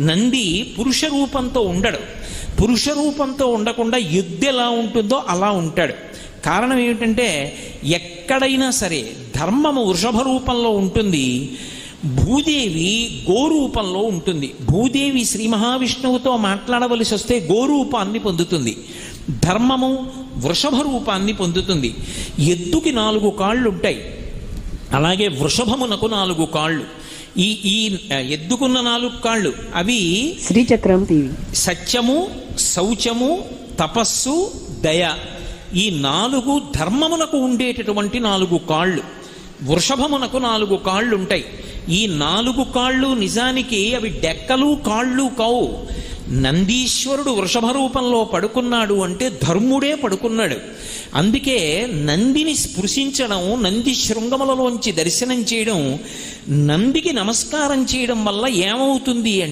నంది పురుష రూపంతో ఉండడు. పురుష రూపంతో ఉండకుండా ఎద్దు ఎలా ఉంటుందో అలా ఉంటాడు. కారణం ఏమిటంటే ఎక్కడైనా సరే ధర్మము వృషభ రూపంలో ఉంటుంది, భూదేవి గోరూపంలో ఉంటుంది. భూదేవి శ్రీ మహావిష్ణువుతో మాట్లాడవలసి వస్తే గోరూపాన్ని పొందుతుంది, ధర్మము వృషభ రూపాన్ని పొందుతుంది. ఎద్దుకి 4 కాళ్ళు ఉంటాయి, అలాగే వృషభమునకు 4 కాళ్ళు. ఈ ఈ ఎద్దుకున్న 4 కాళ్ళు అవి శ్రీచక్రం టీవీ సత్యము, శౌచము, తపస్సు, దయ. ఈ 4 ధర్మమునకు ఉండేటటువంటి 4 కాళ్ళు. వృషభమునకు 4 కాళ్ళు ఉంటాయి. ఈ 4 కాళ్ళు నిజానికి అవి డెక్కలు కాళ్ళు కావు. నందీశ్వరుడు వృషభ రూపంలో పడుకున్నాడు అంటే ధర్ముడే పడుకున్నాడు. అందుకే నందిని స్పృశించడం, నంది శృంగములలోంచి దర్శనం చేయడం, నందికి నమస్కారం చేయడం వల్ల ఏమవుతుంది